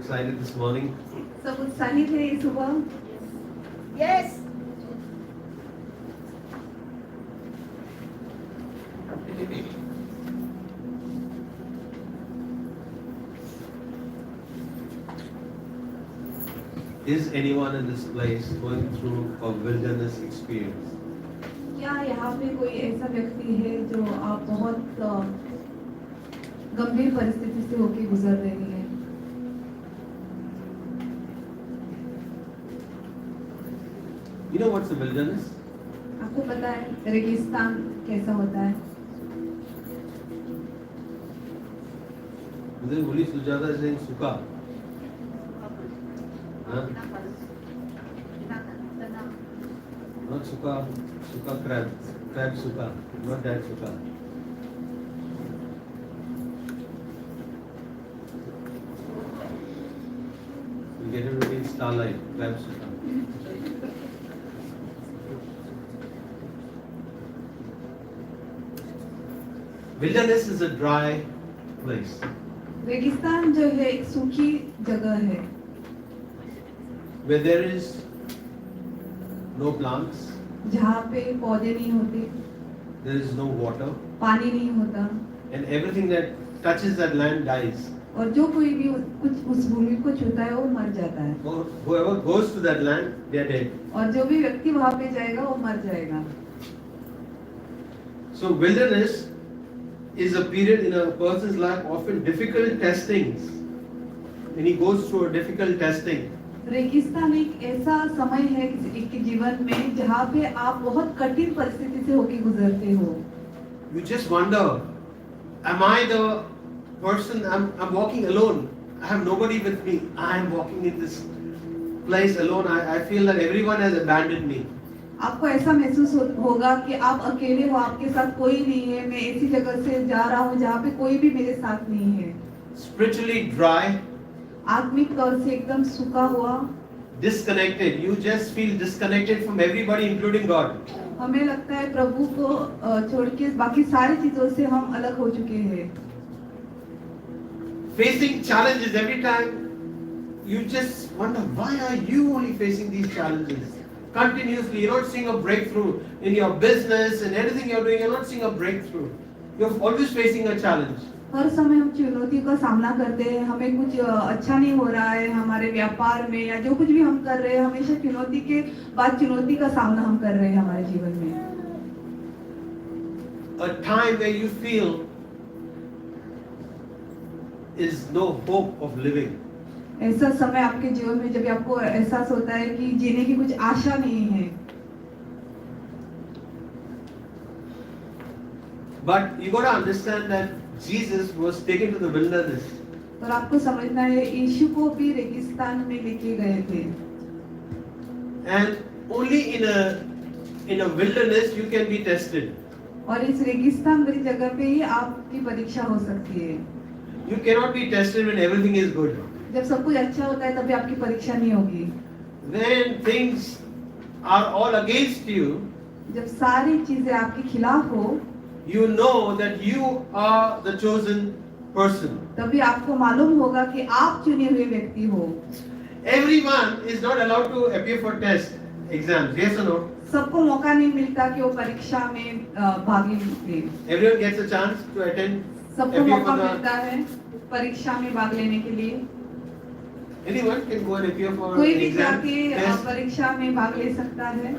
excited this morning? सब उत्साहित है ये सुबह? Yes. Is anyone in this place going through a wilderness experience? क्या यहाँ पे कोई ऐसा व्यक्ति है जो आप बहुत गंभीर परिस्थिति से होके गुजर रहे हैं? You know what's a wilderness? आपको पता है रेगिस्तान कैसा होता है? मुझे बोली सुजाता सिंह सुखा. Huh? Not suka, suka crab, crab suka, not that suka. You get it between starlight, crab suka. Wilderness is a dry place. रेगिस्तान जो है एक सूखी जगह है Where there is no plants, जहाँ पे पौधे नहीं होते, there is no water, पानी नहीं होता, and everything that touches that land dies. और जो कोई भी कुछ उस भूमि को छूता है वो मर जाता है, Whoever goes to that land, they are dead. और जो भी व्यक्ति वहाँ पे जाएगा वो मर जाएगा. So wilderness is a period in a person's life, often difficult testings. When he goes through a difficult testing, रेगिस्तान एक ऐसा समय है किसी के जीवन में जहाँ पे आप बहुत कठिन परिस्थिति से होके गुजरते हो. you just wonder, am I the person, I'm walking alone. I have nobody with me. I am walking in this place alone. I feel that everyone has abandoned me. आपको ऐसा महसूस होगा कि आप अकेले हो, आपके साथ कोई नहीं है. मैं ऐसी जगह से जा रहा हूँ जहाँ पे कोई भी मेरे साथ नहीं है. Spiritually dry, आत्मिक तौर से एकदम सूखा हुआ. disconnected. You just feel disconnected from everybody, including God. हमें लगता है प्रभु को छोड़ के बाकी सारी चीजों से हम अलग हो चुके हैं. Facing challenges every time, you just wonder, why are you only facing these challenges? Continuously, you're not seeing a breakthrough in your business and anything you're doing, you're not seeing a breakthrough. You're always facing a challenge. हर समय हम चुनौतियों का सामना करते हैं. हमें कुछ अच्छा नहीं हो रहा है हमारे व्यापार में या जो कुछ भी हम कर रहे हैं, हमेशा चुनौती के बाद चुनौती का सामना हम कर रहे हैं हमारे जीवन में. A time where you feel is no hope of living. ऐसा समय आपके जीवन में जब आपको एहसास होता है कि जीने की कुछ आशा नहीं है. But you got to understand that Jesus was taken to the wilderness. और आपको समझना है यीशु को भी रेगिस्तान में लेके गए थे. And only in a wilderness you can be tested. और इस रेगिस्तान वाली जगह पे ही आपकी परीक्षा हो सकती है. You cannot be tested when everything is good. जब सब कुछ अच्छा होता है तभी आपकी परीक्षा नहीं होगी. When things are all against you, जब सारी चीजें आपके खिलाफ हो, you know that you are the chosen person. तभी आपको मालूम होगा कि आप चुने हुए व्यक्ति हो. Everyone is not allowed to appear for test exams. Yes or no? सबको मौका नहीं मिलता कि वो परीक्षा में भाग ले. Everyone gets a chance to attend. सबको appear मौका for the. मिलता है परीक्षा में भाग लेने के लिए. Anyone can go and appear for कोई an भी exam. जाके Test. परीक्षा में भाग ले सकता है.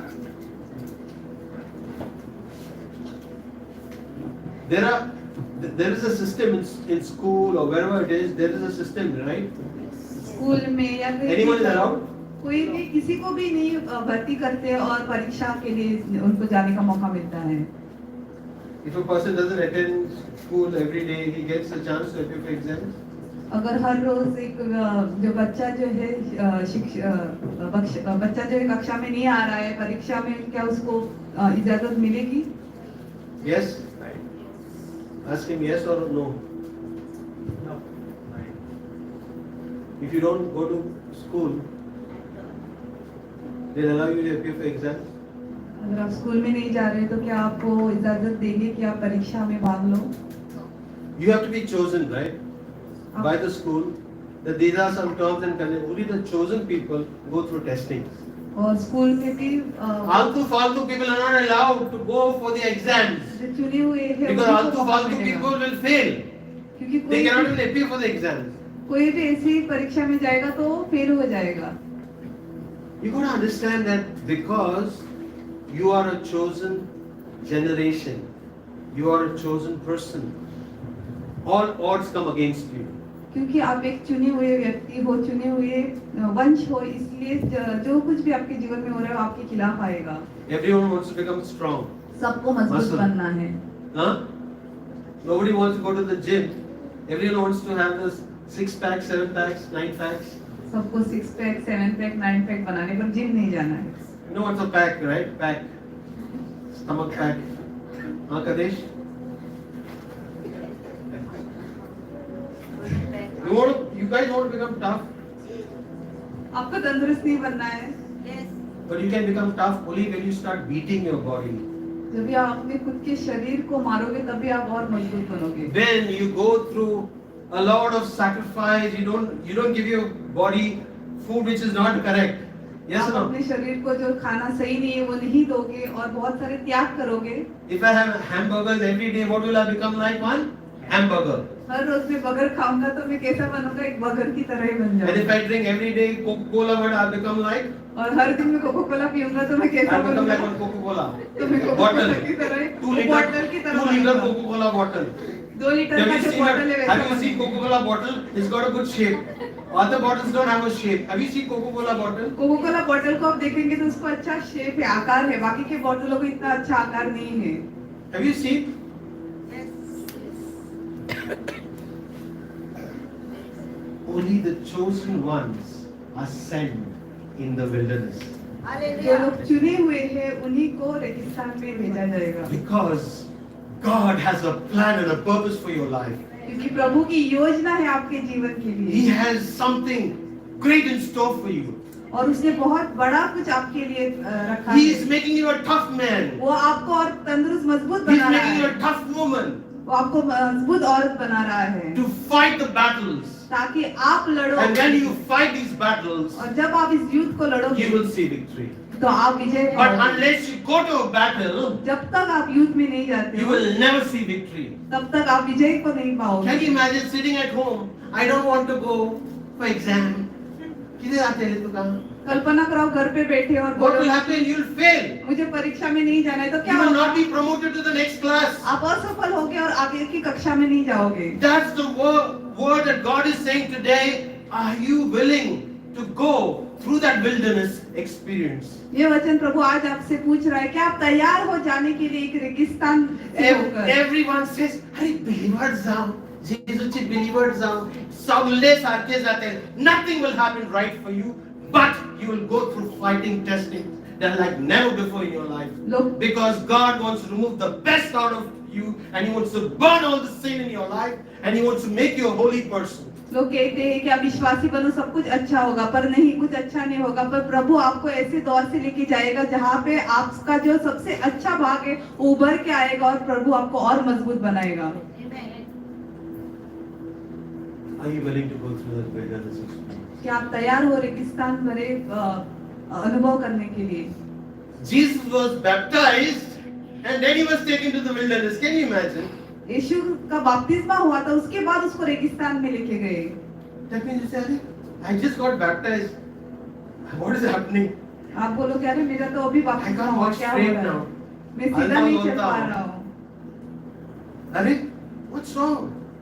There is a system in school or wherever it is. There is a system, right? School में या कहीं Anyone is allowed? कोई भी किसी को भी नहीं भर्ती करते और परीक्षा के लिए उनको जाने का मौका मिलता है. If a person doesn't attend school every day, he gets a chance to appear for exams. अगर हर रोज एक जो बच्चा जो है बच्चा जो है कक्षा में नहीं आ रहा है परीक्षा में, क्या उसको इजाजत मिलेगी? Yes. Ask him yes or no. No. If you don't go to school, they'll allow you to appear for exams. अगर आप स्कूल में नहीं जा रहे तो क्या आपको इजाजत देंगे कि आप परीक्षा में भाग लो? You have to be chosen, right? By the school that these are some terms and conditions. Only the chosen people go through testing. और स्कूल में भी Altu faltu people are not allowed to go for the exams जो चुने हुए हैं because उन्हीं को altu मौका faltu मिलेगा। people will fail. क्योंकि They कोई cannot भी, even appear for the exams. कोई भी ऐसी परीक्षा में जाएगा तो फेल हो जाएगा। You got to understand that because you are a chosen generation, you are a chosen person. All odds come against you. क्योंकि आप एक चुने हुए व्यक्ति हो, चुने हुए वंश हो, इसलिए जो कुछ भी आपके जीवन में हो रहा है वो आपके खिलाफ आएगा। Everyone wants to become strong. सबको मजबूत Muscle. बनना है। Huh? Nobody wants to go to the gym. Everyone wants to have this 6 packs, 7 packs, 9 packs. सबको 6 पैक, 7 पैक, 9 पैक बनाने पर जिम नहीं जाना है। You know what's a pack, right? Pack. Stomach pack. Huh, Kadesh? You guys want to become tough, आपको तंदुरुस्त नहीं बनना है। Yes. but you can become tough only when you start beating your body. जब भी आप अपने खुद के शरीर को मारोगे तभी आप और मजबूत बनोगे। When you go through a lot of sacrifice, you don't give your body food which is not correct. Yes आप or no? अपने शरीर को जो खाना सही नहीं है वो नहीं दोगे और बहुत सारे त्याग करोगे। If I have hamburgers every day, what will I become like? One hamburger. हर रोज मैं बर्गर खाऊंगा तो मैं कैसा बनूंगा? एक बर्गर की तरह ही बन And if जाऊंगा। I drink every day Coca-Cola, what I become like? और हर दिन मैं कोका कोला पीऊंगा तो मैं कैसा I become like बनूंगा? one Coca-Cola तो मैं कोका bottle. कोला की तरह 2 liter, बॉटल की तरह 2 liter बनूंगा। Coca-Cola bottle. 2 लीटर का जो बॉटल है Have वैसा you seen बनूंगा। Coca-Cola bottle? It's got a good shape. Other bottles don't have a shape. Have you seen Coca-Cola bottle? Coca Cola bottle को आप देखेंगे तो उसको अच्छा शेप है, आकार है, बाकी के बॉटलों को इतना अच्छा आकार नहीं है। Have you seen? Only the chosen ones are sent in the wilderness. जो लोग चुने हुए हैं उन्हीं को रेगिस्तान में भेजा जाएगा। Because God has a plan and a purpose for your life. क्योंकि प्रभु की योजना है आपके जीवन के He लिए has something great in store for you. और उसने बहुत बड़ा कुछ आपके लिए रखा He है। is making you a tough man. वो आपको और तंदुरुस्त मजबूत He is बना रहा making you है। a tough woman वो आपको मजबूत औरत बना रहा है to fight the battles. ताकि आप लड़ो। And when you fight these battles, और जब आप इस युद्ध को लड़ोगे you will see victory. तो आप विजय But पाओगे। unless you go to a battle, जब तक आप युद्ध में नहीं जाते you हो will never see victory. तब तक आप विजय को नहीं पाओगे। Can you imagine sitting at home? I don't want to go for exam. किधर आते हैं तू कहाँ? कल्पना करो घर पे बैठे और What will बोलो happen? You will fail. मुझे परीक्षा में नहीं जाना है तो क्या You will होगा? not be promoted to the next class. आप असफल होगे और आगे की कक्षा में नहीं जाओगे। That's the word that God is saying today. Are you willing to go through that wilderness experience? ये वचन प्रभु आज आपसे पूछ रहा है कि आप तैयार हो जाने के लिए एक रेगिस्तान से होकर। Everyone says, अरे believers जाओ, जेसूचे believers जाओ, सगले सारखे जाते हैं. Nothing will happen right for you, but you will go through fighting, testing that like never before in your life. लोग Because God wants to remove the best out of you, and He wants to burn all the sin in your life, and He wants to make you a holy person. लोग कहते हैं कि आप विश्वासी बनो सब कुछ अच्छा होगा, पर नहीं, कुछ अच्छा नहीं होगा। पर प्रभु आपको ऐसे दौर से लेके जाएगा जहाँ पे आपका जो सबसे अच्छा भाग है उभर के आएगा और प्रभु आपको और मजबूत बनाएगा। Are you willing to go through that wilderness experience? क्या आप तैयार हो रेगिस्तान भरे अनुभव करने के लिए? Jesus was baptized, and then He was taken to the wilderness. Can you imagine? यीशु का बपतिस्मा हुआ था, उसके बाद उसको रेगिस्तान में लेके गए। That means you say, I just got baptized. What is happening? आप बोलो क्या रे मेरा तो अभी I बपतिस्मा can't हुआ, walk क्या हो straight रहा है? now. मैं सीधा नहीं चल पा बोलता रहा हूँ। हूँ। Arey, what's wrong?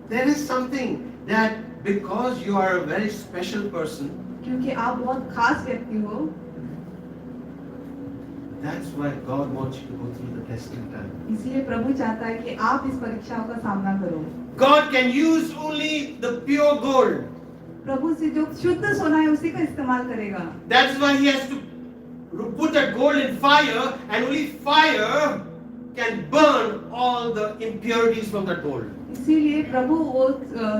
There is something that because you are a very special person, क्योंकि आप बहुत खास व्यक्ति हो, that's why God wants you to go through the testing time. इसलिए प्रभु चाहता है कि आप इस परीक्षाओं का सामना करो। God can use only the pure gold. प्रभु से जो शुद्ध सोना है उसी का इस्तेमाल करेगा। That's why He has to put that gold in fire, and only fire can burn all the impurities from that gold. इसीलिए प्रभु वो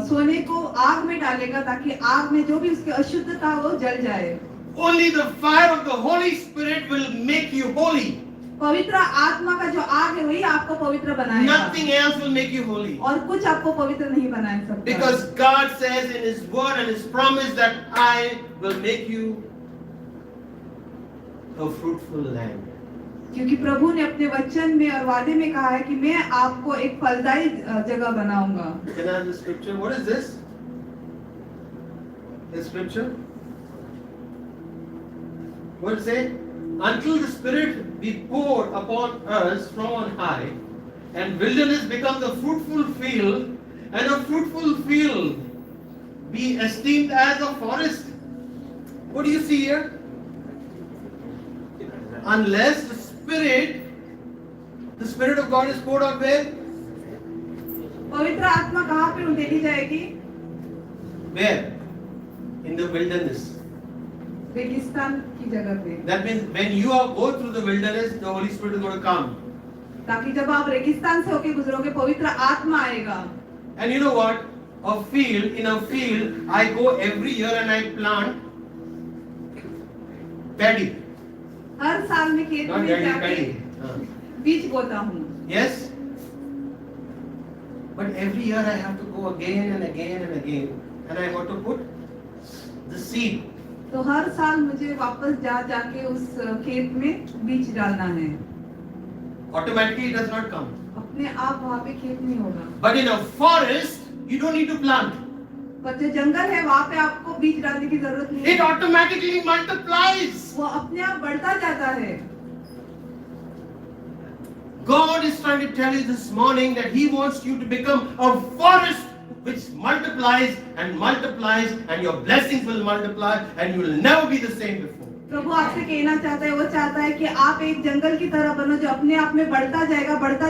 सोने को आग में डालेगा ताकि आग में जो भी उसकी अशुद्धता हो जल जाए। Only the fire of the Holy Spirit will make you holy. पवित्र आत्मा का जो आग है वही आपको पवित्र बनाएगा Nothing else will make you holy. और कुछ आपको पवित्र नहीं बना सकता Because God says in His word and His promise that I will make you a fruitful land. क्योंकि प्रभु ने अपने वचन में और वादे में कहा है कि मैं आपको एक फलदायी जगह बनाऊंगा। Can I have the scripture? What is this? The scripture? What does it say? Until the Spirit be poured upon us from on high, and wilderness becomes a fruitful field, and a fruitful field be esteemed as a forest. What do you see here? Unless the Spirit of God is poured out where? पवित्र आत्मा कहाँ पे उंडेली जाएगी? Where? In the wilderness. रेगिस्तान की जगह पे। That means when you are go through the wilderness, the Holy Spirit is going to come. ताकि जब आप रेगिस्तान से होके गुजरोगे पवित्र आत्मा आएगा। And you know what? In a field, I go every year and I plant paddy. हर साल में खेत Not में paddy, जाके paddy. बीज बोता हूँ। Yes? But every year I have to go again and again and again. And I have to put the seed. तो हर साल मुझे वापस जाके उस खेत में बीज डालना है। Automatically it does not come. अपने आप वहाँ पे खेत नहीं होगा। But in a forest, you don't need to plant. पर जो जंगल है वहाँ पे आपको बीज डालने की जरूरत नहीं It है। automatically multiplies. वो अपने आप बढ़ता जाता है। God is trying to tell you this morning that He wants you to become a forest which multiplies and multiplies, and your blessings will multiply, and you will never be the same before. प्रभु आपसे कहना चाहता है, वो चाहता है कि आप एक जंगल की तरह बनो जो अपने आप में बढ़ता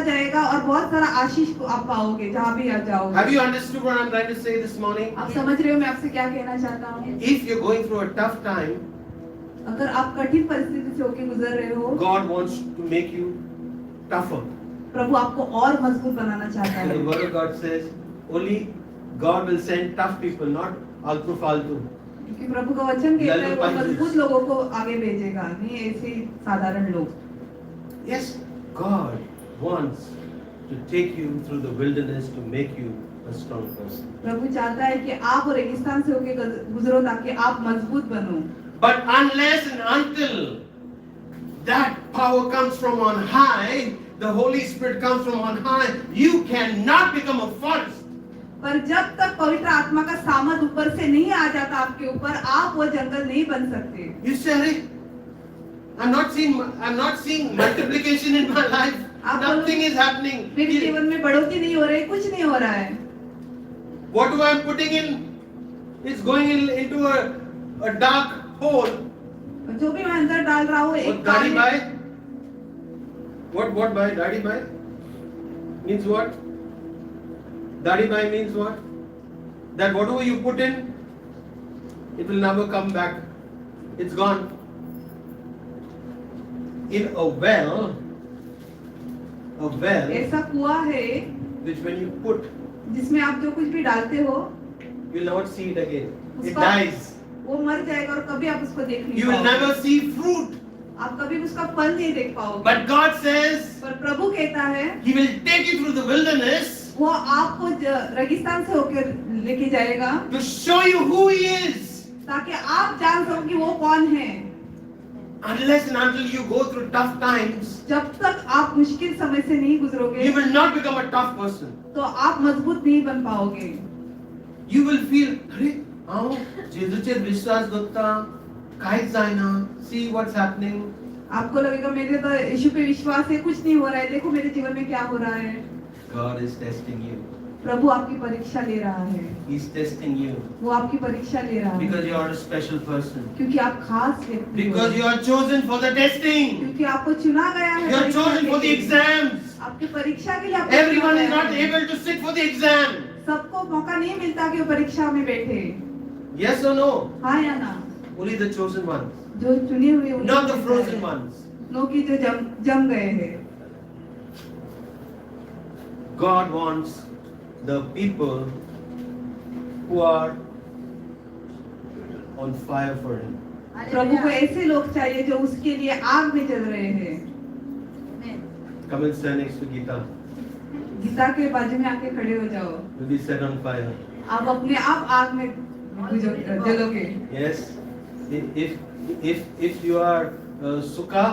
जाएगा और बहुत सारा आशीष को आप पाओगे जहाँ भी आप जाओगे। Have you understood what I'm trying to say this morning? आप समझ रहे हो मैं आपसे क्या कहना चाहता हूँ? If you're going through a tough time, अगर आप कठिन परिस्थिति से होके गुजर रहे हो, God wants to make you tougher. प्रभु आपको और मजबूत बनाना चाहता And the है। Word of God says, only God will send tough people, not altu faltu. क्योंकि प्रभु का वचन कहता है वो मजबूत लोगों को आगे भेजेगा, नहीं ऐसे साधारण लोग। Yes, God wants to take you through the wilderness to make you a strong person. प्रभु चाहता है कि आप रेगिस्तान से होके गुजरो ताकि आप मजबूत बनो। But unless and until that power comes from on high, the Holy Spirit comes from on high, you cannot become a forest. पर जब तक पवित्र आत्मा का सामर्थ ऊपर से नहीं आ जाता आपके ऊपर, आप वो जंगल नहीं बन सकते। You say, "Hey, I'm not seeing multiplication in my life. Nothing is happening. मेरे जीवन में बढ़ोतरी नहीं हो रही, कुछ नहीं हो रहा है। Whatever I'm putting in is going into a dark hole." जो भी मैं अंदर डाल रहा हूँ एक Daddy काले- bhai? What bhai? Daddy bhai? Means what? Daddy bhai means what? That whatever you put in, it will never come back. It's gone. In a well, ऐसा कुआं है which when you put, जिसमें आप जो कुछ भी डालते हो you'll never see it again. It उसका- dies. वो मर जाएगा और कभी आप उसको देख नहीं You will पाओगे। never see fruit. आप कभी उसका फल नहीं देख पाओगे। But God says पर प्रभु कहता है He will take you through the wilderness वो आपको रेगिस्तान से होकर लेके जाएगा to show you who He is. ताकि आप जान सको कि वो कौन है। Unless and until you go through tough times, जब तक आप मुश्किल समय से नहीं गुजरोगे you will not become a tough person. तो आप मजबूत नहीं बन पाओगे। You will feel, अरे आओ जेजूचे विश्वास करता काहीच जायना. See what's happening. आपको लगेगा मेरे तो यीशु पे विश्वास है, कुछ नहीं हो रहा है, देखो मेरे जीवन में क्या हो रहा है। God is testing you. प्रभु आपकी परीक्षा ले रहा है, He's testing you वो आपकी परीक्षा ले रहा है because you are a special person. क्योंकि आप खास व्यक्ति हो, Because you are chosen for the testing. क्योंकि आपको चुना गया है You are परीक्षा chosen के for the लिए। exams. आपकी परीक्षा के लिए आपको Everyone चुना is गया not है। able to sit for the exam. सबको मौका नहीं मिलता कि वो परीक्षा में बैठे। Yes or no? हाँ या ना? Only the chosen ones. जो चुने हुए उनको Not the मिलता frozen है। ones. नो कि जो जम गए हैं। God wants the people who are on fire for Him. प्रभु को ऐसे लोग चाहिए जो उसके लिए आग में जल रहे हैं। Come and stand next to Gita. Gita के बाजू में आके खड़े हो जाओ, You'll be set on fire. आप अपने आप आग में जलोगे। Yes. If you are Sukha,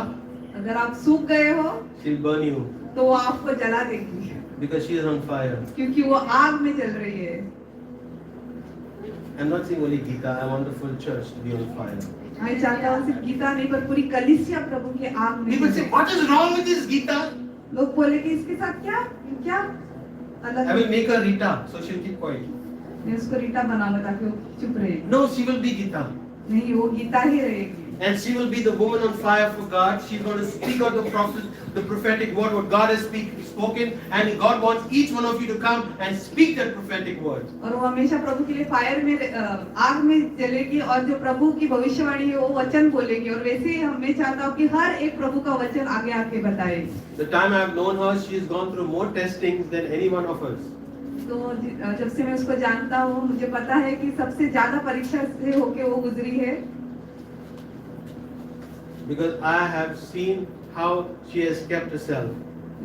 अगर आप सूख गए हो she'll burn you तो वो आपको जला देगी, because she is on fire. क्योंकि वो आग में जल रही है। I'm not saying only Gita. I want the full church to be on fire. मैं चाहता हूँ सिर्फ गीता नहीं पर पूरी कलीसिया प्रभु की आग में People say, जले। what is wrong with this Gita? लोग बोले कि इसके साथ क्या क्या अलग I will है? make her Rita, so she'll keep quiet. मैं उसको रीटा बनाऊंगा ताकि वो चुप रहे। No, she will be Gita. नहीं, वो गीता ही रहेगी। And she will be the woman on fire for God. She's going to speak out the prophetic word, what God has spoken, and God wants each one of you to come and speak that prophetic word. और वो हमेशा प्रभु के लिए fire में आग में जलेगी और जो प्रभु की भविष्यवाणी है वो वचन बोलेगी और वैसे ही मैं चाहता हूँ कि हर एक प्रभु का वचन आगे आके बताए। The time I have known her, she has gone through more testings than any one of us. तो जब से मैं उसको जानता हूँ मुझे पता है कि सबसे ज्यादा परीक्षा से होके वो गुजरी है। Because I have seen how she has kept herself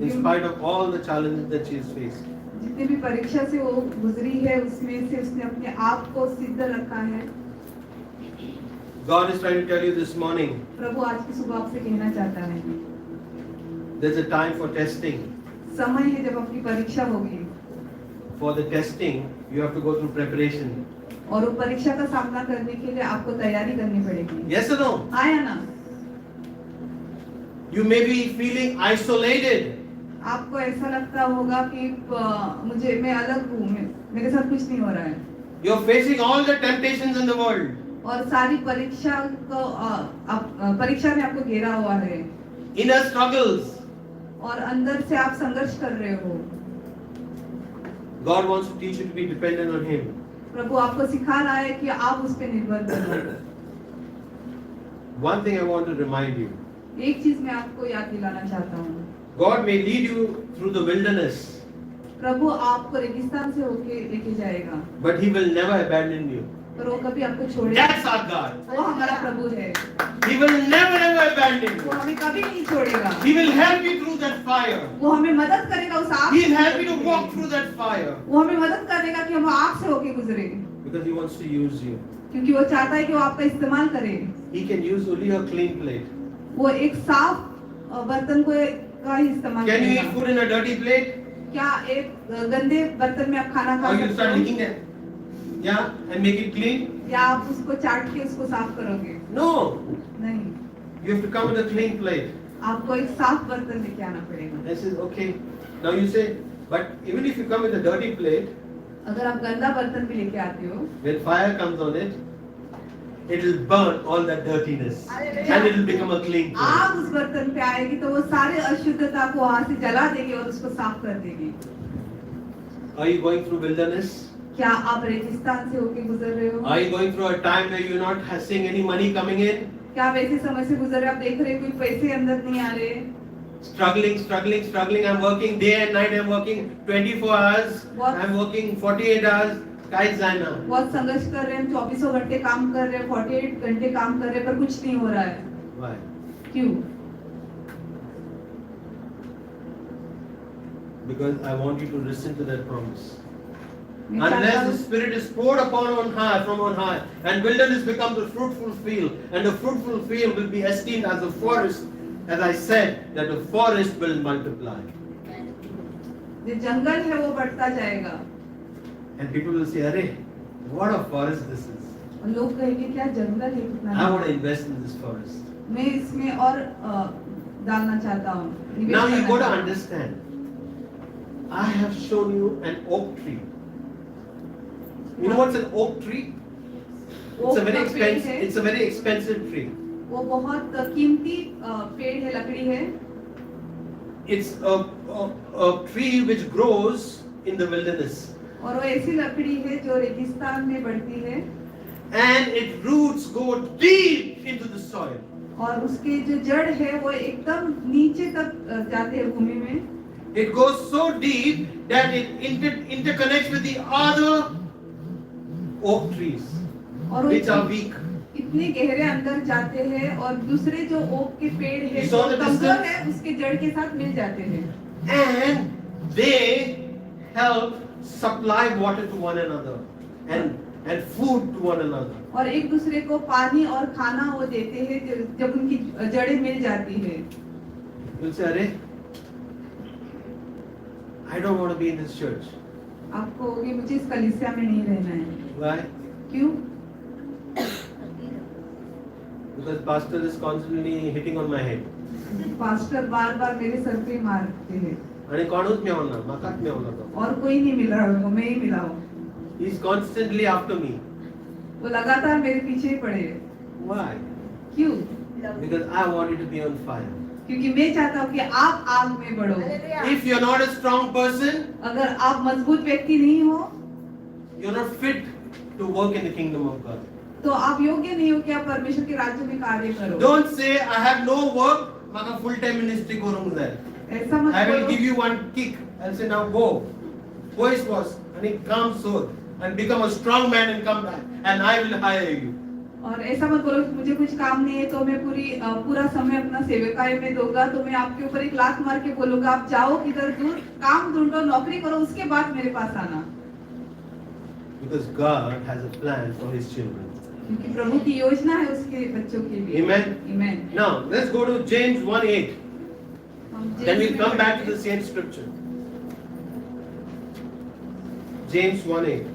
in spite of all the challenges that she has faced. जितनी भी परीक्षा से वो गुजरी है उसमें से उसने अपने आप को सिद्ध रखा है। God is trying to tell you this morning, प्रभु आज की सुबह आपसे कहना चाहता है there's a time for testing. समय है जब आपकी परीक्षा होगी For the testing, you have to go through preparation. और वो परीक्षा का सामना करने के लिए आपको तैयारी करनी पड़ेगी। Yes or no? आया ना? You may be feeling isolated. आपको ऐसा लगता होगा कि मैं अलग हूँ, मेरे साथ कुछ नहीं हो रहा है। You're facing all the temptations in the world. और सारी परीक्षा में आपको घेरा हुआ है। Inner struggles. और अंदर से आप संघर्ष कर रहे हो। God wants to teach you to be dependent on Him. प्रभु आपको सिखा रहा है कि आप उस पे निर्भर करो। One thing I want to remind you. एक चीज मैं आपको याद दिलाना चाहता हूँ। God may lead you through the wilderness, प्रभु आपको रेगिस्तान से होके लेके जाएगा, but He will never abandon you. पर वो कभी आपको छोड़ेगा। That's our God. वो हमारा प्रभु है। He will never ever abandon वो you. हमें कभी नहीं छोड़ेगा। He will help you through that fire. वो हमें मदद करेगा उस आग He से will help you होके। to walk through that fire वो हमें मदद करेगा कि हम आग से होके गुजरे, because He wants to use you. क्योंकि वो चाहता है कि वो आपका इस्तेमाल करे। He can use only a clean plate. वो एक साफ बर्तन का ही इस्तेमाल Can you करेगा। eat food in a dirty plate? क्या एक गंदे बर्तन में आप खाना खा Or you सकते start हो? licking it? Yeah, and make it clean? या आप उसको चाट के उसको साफ करोगे? No. नहीं, You have to come with a clean plate. आपको एक साफ बर्तन लेके आना पड़ेगा। I says, okay. Now you say, but even if you come with a dirty plate, अगर आप गंदा बर्तन भी लेके आते हो, when fire comes on it, it will burn all that dirtiness and it will become a clean plate. आग उस बर्तन पे आएगी तो वो सारे अशुद्धता को वहां से जला देगी और उसको साफ कर देगी। Are you going through wilderness? क्या आप रेगिस्तान से होके गुजर रहे हो? Are you going through a time where you're not seeing any money coming in? क्या आप ऐसे समय से गुजर रहे हो, आप देख रहे हो कोई पैसे अंदर नहीं आ रहे? Struggling. I'm working day and night. I'm working 24 hours. What? I'm working 48 hours. Kai Zaina. बहुत संघर्ष कर रहे हैं, 24 घंटे काम कर रहे हैं, 48 घंटे काम कर रहे हैं, पर कुछ नहीं हो रहा है। Why? क्यों? Because I want you to listen to that promise. मैं चाहता Unless the हूँ Spirit is poured upon on high, from on high, and wilderness becomes a fruitful field, and the fruitful field will be esteemed as a forest, as I said, that the forest will multiply. जो जंगल है वो बढ़ता जाएगा And people will say, "Arey, what a forest this is! और लोग कहेंगे क्या जंगल है कितना। I want to invest in this forest." मैं इसमें और डालना चाहता हूँ। निवेश Now you करना got to चाहता हूँ। understand. I have shown you an oak tree. You know what's an oak tree? Oak का पेड़ है। It's a very expensive tree. वो बहुत कीमती पेड़ है, लकड़ी है। It's a tree which grows in the wilderness. और वो ऐसी लकड़ी है जो रेगिस्तान में बढ़ती है And its roots go deep into the soil. और उसके जो जड़ है वो एकदम नीचे तक जाते हैं भूमि में। It goes so deep that it interconnects with the other oak trees, और which are weak. इतने गहरे अंदर जाते हैं और दूसरे जो ओक के पेड़ है You जो saw the कमजोर distance? है उसके जड़ के साथ मिल जाते हैं And they help supply water to one another and food to one another. और एक दूसरे को पानी और खाना वो देते हैं जब उनकी जड़ें मिल जाती है You'll say, Arey, I don't want to be in this church. आपको होगी मुझे इस कलीसिया में नहीं रहना है Why? क्यों Because pastor is constantly hitting on my head. Pastor बार बार मेरे सर पे मारते हैं आणि कोणूच मेवना म्हाकाच मेवना तो. और कोई नहीं मिल रहा है मैं ही मिला हूँ He is constantly after me. वो लगातार मेरे पीछे ही पड़े हैं Why? क्यों Because I want you to be on fire. क्योंकि मैं चाहता हूँ कि आप आग में बढ़ो Hallelujah. If you're not a strong person, अगर आप मजबूत व्यक्ति नहीं हो you're not fit to work in the kingdom of God. तो आप योग्य नहीं हो कि आप परमेश्वर के राज्य में कार्य करो Don't say I have no work, म्हाका full time ministry करूंक जाय. ऐसा मत I will बोलो give you one kick and say now go. Go is was and come so and become a strong man and come back and I will hire you. और ऐसा मत बोलो कि मुझे कुछ काम नहीं है तो मैं पूरा समय अपना सेवकाई में दूंगा तो मैं आपके ऊपर एक लात मार के बोलूंगा आप जाओ किधर दूर काम ढूंढो नौकरी करो उसके बाद मेरे पास आना Because God has a plan for His children. क्योंकि प्रभु की योजना है उसके बच्चों के लिए Amen. Amen. Now let's go to James 1:8. हम Then जेम्स we'll में come back to पढ़ेंगे। the same scripture. James 1:8.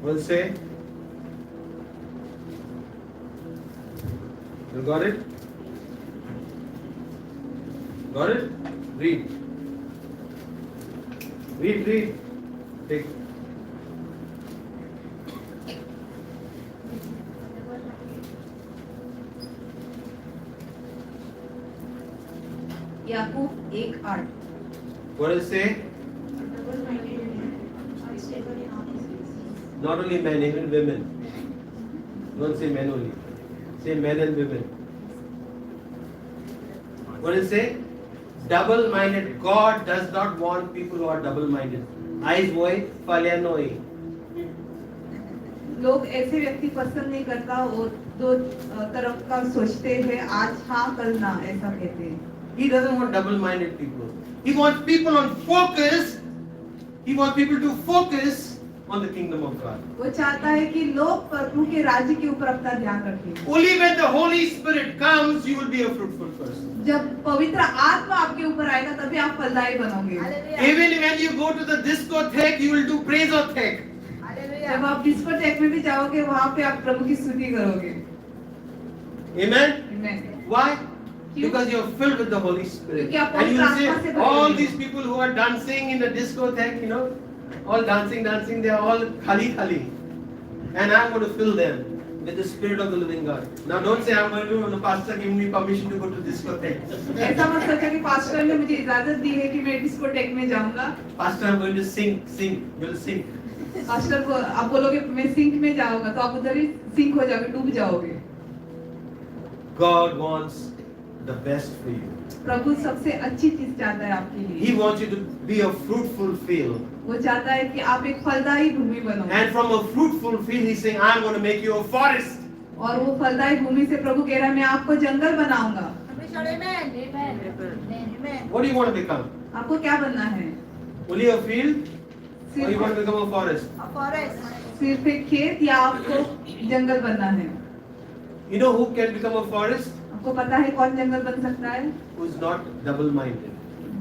We'll say. You got it? Got it? Read. Read. Take. Yakub 1:8 What does it say? Not only men, even women. Don't say men only. Say men and women. What does it say? Double-minded. God does not want people who are double-minded. Eyes boy, falyanoi. लोग ऐसे व्यक्ति पसंद नहीं करता और दो तरफ का सोचते हैं आज हाँ कल ना ऐसा कहते हैं He doesn't want double-minded people. He wants people on focus. He wants people to focus on the kingdom of God. वो चाहता है कि लोग प्रभु के राज्य के ऊपर अपना ध्यान रखें Only when the Holy Spirit comes, you will be a fruitful person. जब पवित्र आत्मा आपके ऊपर आएगा तभी आप फलदायी बनोगे Hallelujah. Even when you go to the discotheque, you will do praise-o-theque. Hallelujah. जब आप डिस्कोटेक में भी जाओगे वहाँ पे आप प्रभु की स्तुति करोगे Amen? Amen. Why? क्यों? Because you're filled with the Holy Spirit. क्योंकि आप And you पवित्र will आत्मा से say, भरे all हुए these हो। people who are dancing in the discotheque, all dancing, they are all khali. And I'm going to fill them with the Spirit of the living God. Now don't say, I'm going to, the pastor give me permission to go to discotheque. ऐसा मत सोचो कि pastor ने मुझे इजाजत दी है कि मैं डिस्कोटेक में जाऊंगा Pastor, I'm going to sing. You'll sing. Pastor को आप बोलोगे मैं सिंक में जाऊंगा तो आप उधर ही सिंक हो जाओगे डूब जाओगे God wants the best for you. प्रभु सबसे अच्छी चीज चाहता है आपके He लिए wants you to be a fruitful field. वो चाहता है कि आप एक फलदायी भूमि बनो And from a fruitful field, He's saying, I'm going to make you a forest. और वो फलदायी भूमि से प्रभु कह रहा है मैं आपको जंगल बनाऊंगा Somebody shout amen. Amen. Amen. What do you want to become? आपको क्या बनना है Only a field? Or you want to become a forest? A forest. सिर्फ एक खेत या आपको जंगल बनना है You know who can become a forest? आपको पता है कौन जंगल बन सकता है Who's not double-minded.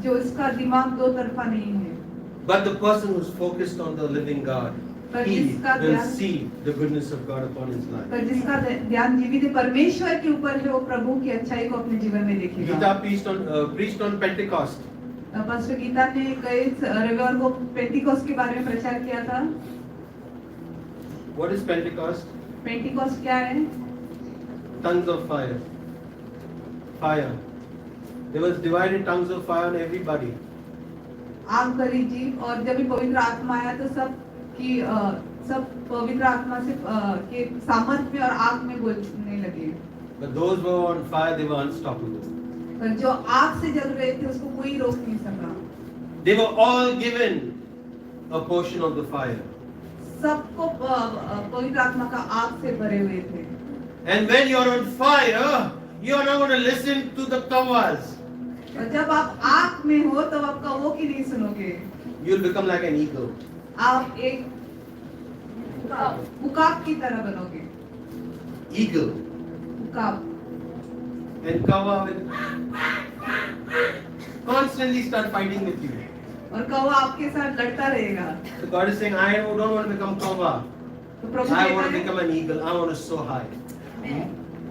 जो इसका दिमाग दो तरफा नहीं है But the person who's focused on the living God, पर he जिसका will ध्यान see the goodness of God upon his life. पर जिसका ध्यान जीवित परमेश्वर के ऊपर है वो प्रभु की अच्छाई को अपने जीवन में देखेगा Gita preached on Pentecost. Pastor Gita ने कई रविवार को पेंटिकॉस्ट के बारे में प्रचार किया था What is Pentecost? पेंटिकॉस्ट क्या है Tongues of fire. Fire. There was divided tongues of fire on everybody. आग भरी जीव और जब भी पवित्र आत्मा आया तो सब कि सब पवित्र आत्मा से के सामर्थ्य में और आग में बोलने लगे। But those who were on fire, they were unstoppable. पर जो आग से जल रहे थे उसको कोई रोक नहीं सका। They were all given a portion of the fire. सबको पवित्र आत्मा का आग से भरे हुए थे। And when you're on fire, you're not going to listen to the kavas. और जब आप आग में हो तब आप कौवों की नहीं सुनोगे। You'll become like an eagle. आप एक उकाब की तरह बनोगे। Eagle. उकाब। And kawa will constantly start fighting with you. और कौवा आपके साथ लड़ता रहेगा। So God is saying, I don't want to become kawa. तो प्रभु I कहता want to है, become an eagle. I want to soar high.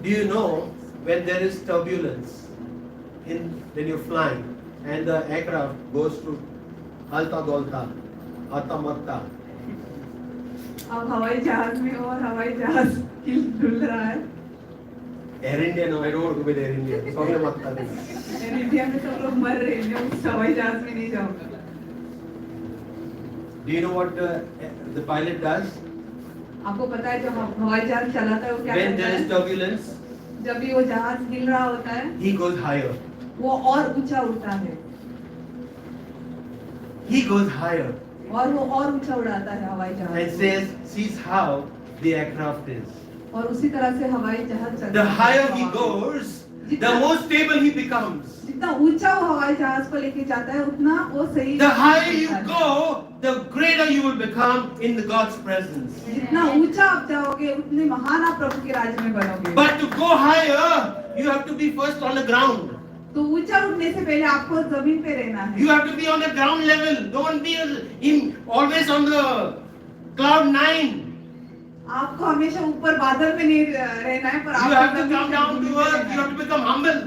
Do you know when there is turbulence when you're flying and the aircraft goes through alta golta, atta matta? आप हवाई जहाज में हो और हवाई जहाज हिल रहा है। Air India, no, I don't want to go with Air India. Sogne matta nahi. Air India में सब लोग मर रहे हैं, उस हवाई जहाज में नहीं जाऊंगा। Do you know what the pilot does? आपको पता है जो हवाई जहाज चलाता है वो क्या When करता there is है? turbulence, जब भी वो जहाज हिल रहा होता है he goes higher. वो और ऊंचा उड़ता है He goes higher और वो और ऊंचा उड़ाता है हवाई जहाज and को। says, sees how the aircraft is. और उसी तरह से हवाई जहाज चलता The है। higher he goes, the more stable he becomes. जितना ऊंचा वो हवाई जहाज को लेके जाता है उतना वो सही The higher you go, the greater you will become in the God's presence. जितना ऊंचा आप जाओगे उतने महान आप प्रभु के राज्य में बनोगे। But to go higher, you have to be first on the ground. तो ऊंचा उठने से पहले आपको जमीन पे रहना है। You have to be on the ground level. Don't be always on the cloud 9. आपको हमेशा ऊपर बादल में नहीं रहना है, पर You have to आपको come down to earth. You have to become humble.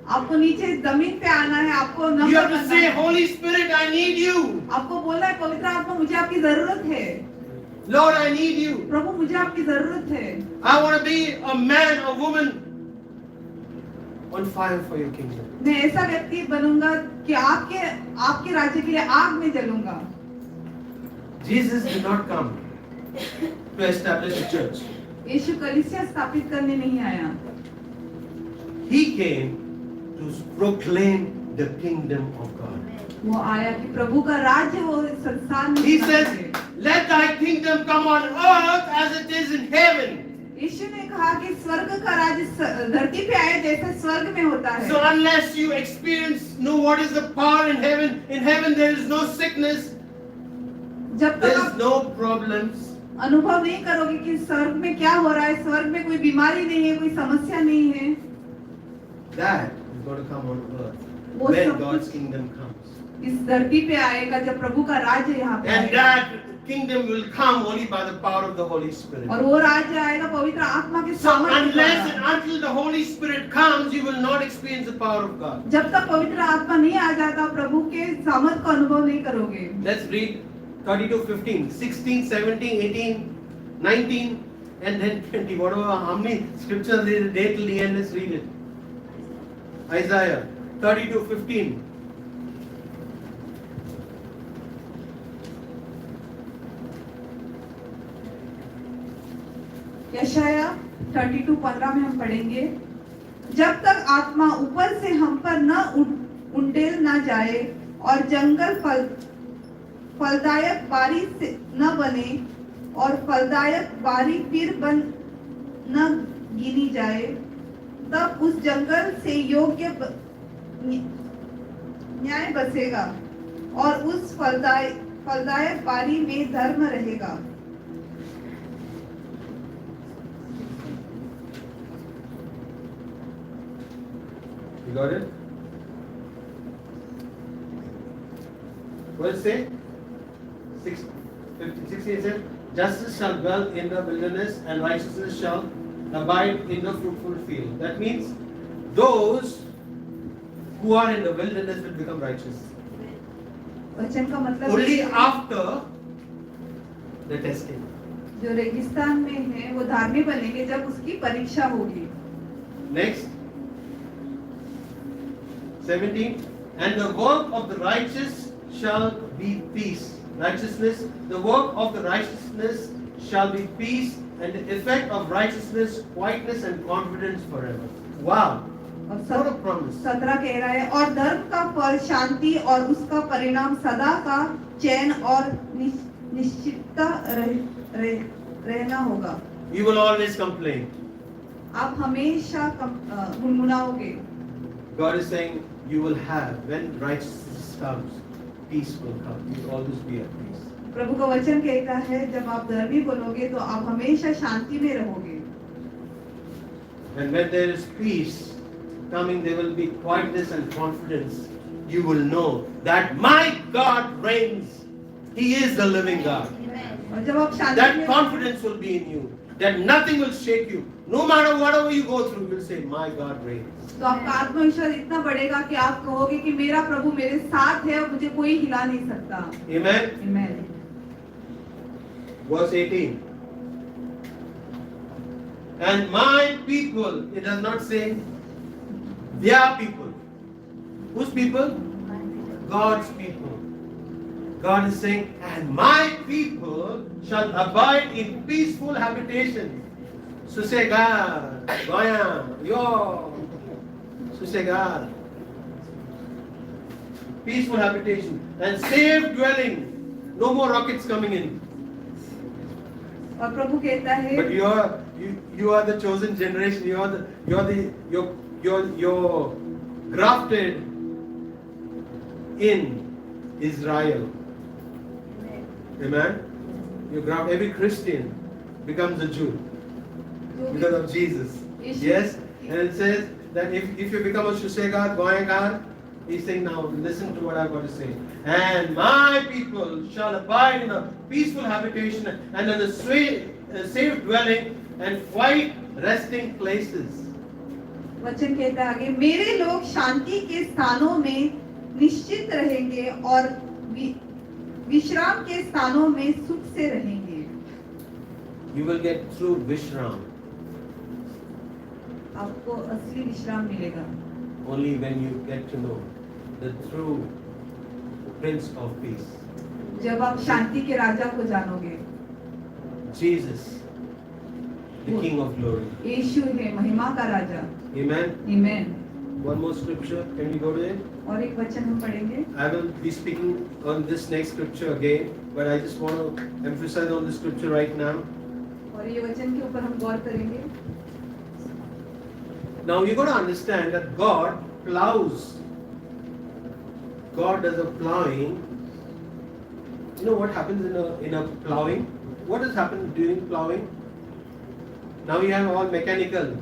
आपको नीचे जमीन पे आना है, आपको You नम्र have to बनना say, है। Holy Spirit, I need you. आपको बोलना है पवित्र आत्मा मुझे आपकी जरूरत है। Lord, I need you. प्रभु मुझे आपकी जरूरत है। I want to be a man or woman on fire for your kingdom. मैं ऐसा व्यक्ति बनूंगा कि आपके राज्य के लिए आग में जलूंगा। Jesus did not come to establish a church. यीशु कलीसिया स्थापित करने नहीं आया। He came to proclaim the kingdom of God. वो आया कि प्रभु का राज्य वो संसार में He स्थापित says, करे। let thy kingdom come on earth as it is in heaven. यीशु ने कहा कि स्वर्ग का राज्य धरती पे आए जैसे स्वर्ग में होता है। So unless you know what is the power in heaven there is no sickness, जब there तक is आप no problems. अनुभव नहीं करोगे कि स्वर्ग में क्या हो रहा है, स्वर्ग में कोई बीमारी नहीं है, कोई समस्या नहीं है, That is going to come on earth वो when सब God's कुछ kingdom comes. इस धरती पे आएगा जब प्रभु का राज्य यहाँ पे And आएगा। that kingdom will come only by the power of the Holy Spirit. और वो राज्य आएगा पवित्र आत्मा के So सामर्थ्य unless द्वारा। and until the Holy Spirit comes, you will not experience the power of God. जब तक पवित्र आत्मा नहीं आ जाता प्रभु के सामर्थ का अनुभव नहीं करोगे। Let's read 32:15, 16, 17, 18, 19, and then 20. Whatever, how many scriptures there is there till the end, let's read it. Isaiah 32:15. यशाया 32:15 में हम पढ़ेंगे, जब तक आत्मा ऊपर से हम पर न उंडेल न जाए और जंगल फलदायक बारी से न बने और फलदायक बारी फिर बन न गिनी जाए, तब उस जंगल से योग्य न्याय बसेगा और उस फलदायक बारी में धर्म रहेगा। You got it? What does it say? 16 it says, justice shall dwell in the wilderness and righteousness shall abide in the fruitful field. That means those who are in the wilderness will become righteous. वचन का मतलब Only है, after the testing. जो रेगिस्तान में है वो धार्मिक बनेंगे जब उसकी परीक्षा होगी। Next. 17. And the work of the righteous shall be peace. righteousness, the work of the righteousness shall be peace, and the effect of righteousness, quietness and confidence forever. Wow, और what a promise. 17 कह रहा है, और धर्म का फल शांति और उसका परिणाम सदा का चैन और निश्चितता रहना होगा। You will always complain. आप हमेशा गुनगुनाओगे। God is saying you will have, when righteousness comes, peace will come. You will always be at peace. प्रभु का वचन कहता है, जब आप धर्मी बनोगे तो आप हमेशा शांति में रहोगे। And when there is peace coming, there will be quietness and confidence. You will know that my God reigns. He is the living God. और जब आप शांति That में confidence will be in you. That nothing will shake you. No matter whatever you go through, you will say, my God reigns. तो आपका आत्मविश्वास इतना बढ़ेगा कि आप कहोगे कि मेरा प्रभु मेरे साथ है और मुझे कोई हिला नहीं सकता। Amen. आमीन। Verse 18. And my people, it does not say their people. Whose people? God's people. God is saying, and my people shall abide in peaceful habitation. Sossegado, Goiânia, yo, sossegado. Peaceful habitation and safe dwelling. No more rockets coming in. और प्रभु कहता है, But you are the chosen generation. You're grafted in Israel. Amen. Every Christian becomes a Jew because of Jesus. Yes. And it says that if you become a Shusegad, Goyangad, he's saying now listen to what I've got to say. And my people shall abide in a peaceful habitation and in a safe dwelling and quiet resting places. वचन कहता है आगे, मेरे लोग शांति के स्थानों में निश्चित रहेंगे और विश्राम के स्थानों में सुख से रहेंगे। You will get true Vishram आपको असली विश्राम मिलेगा only when you get to know the true Prince of Peace. जब आप शांति के राजा को जानोगे। Jesus, the King of Glory. यीशु है महिमा का राजा। Amen. आमीन। One more scripture. Can we go to it? और एक वचन हम पढ़ेंगे। I will be speaking on this next scripture again, but I just want to emphasize on the scripture right now. और ये वचन के ऊपर हम गौर करेंगे। Now you got to understand that God plows. God does a plowing. You know what happens in a plowing? What has happened during plowing? Now you have all mechanical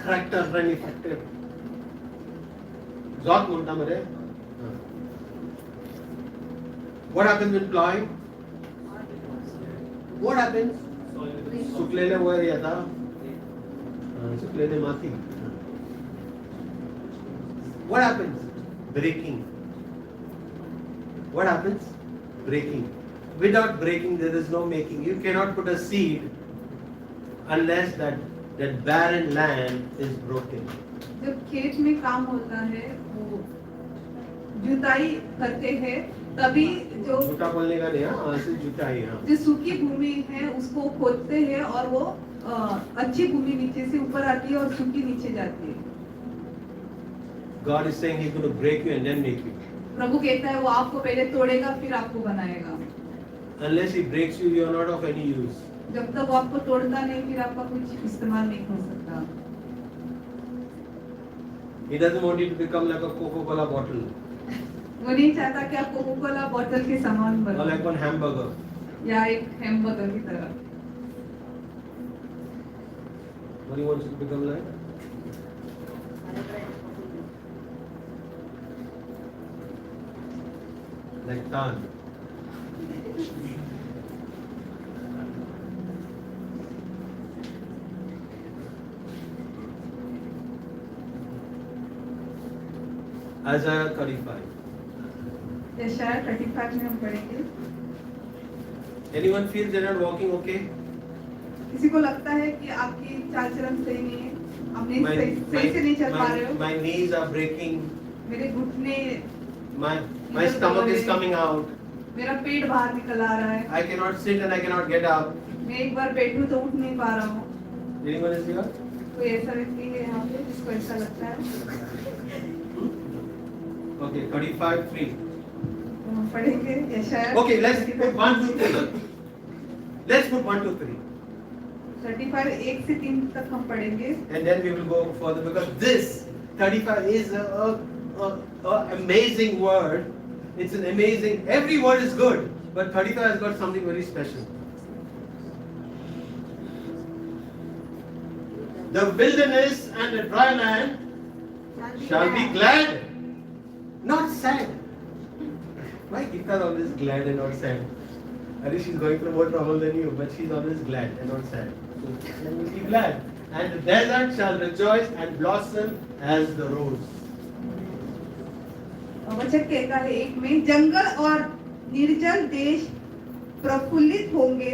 tractor manufactured. Zot munta mare. What happens in plowing? What happens? Suklele वर येता. Suklele माती. What happens? Breaking. What happens? Breaking. Without breaking, there is no making. You cannot put a seed unless that barren land is broken. जब खेत में काम होता है, वो जुताई करते हैं, तभी जो जुता बोलने का नहीं, हाँ, ऐसे जुताई, हाँ. जो सूखी भूमि है उसको खोदते हैं और वो अच्छी भूमि नीचे से ऊपर आती है और सूखी नीचे जाती है। God is saying He's going to break you and then make you. प्रभु कहता है वो आपको पहले तोड़ेगा फिर आपको बनाएगा। Unless He breaks you, you are not of any use. जब तक वो आपको तोड़ता नहीं फिर आपका कुछ इस्तेमाल नहीं हो सकता। He doesn't want you to become like a Coca-Cola bottle वो नहीं चाहता कि आप कोका कोला बोतल के समान or like बनो one hamburger. या एक हैमबर्गर की तरह। What He wants you to become like? Like Tan. Isaiah 35. यशाया 35 में हम पढ़ेंगे। Anyone feels they're not walking okay? किसी को लगता है कि आपकी चाल चलन सही नहीं है, आप नहीं सही से नहीं चल पा रहे हो, my knees are breaking. मेरे घुटने My stomach is coming out. मेरा पेट बाहर निकल आ रहा है, I cannot sit and I cannot get up. मैं एक बार बैठूं तो उठ नहीं पा रहा हूँ। Anyone is here? कोई ऐसा व्यक्ति है यहाँ पे जिसको ऐसा लगता है? Okay, 35:3. तो हम पढ़ेंगे यशायाह। Okay, let's put 1, 2, 3. Let's put 1, 2, 3. 35 1 से 3 तक हम पढ़ेंगे। And then we will go further because this 35 is a amazing word. It's an amazing, every word is good, but 35 has got something very special. The wilderness and the dry land shall be glad, not sad. Why Geeta is always glad and not sad? I think she's going through more trouble than you, but she's always glad and not sad. So be glad. And the desert shall rejoice and blossom as the rose. वचन कहता है एक में, जंगल और निर्जल देश प्रफुल्लित होंगे,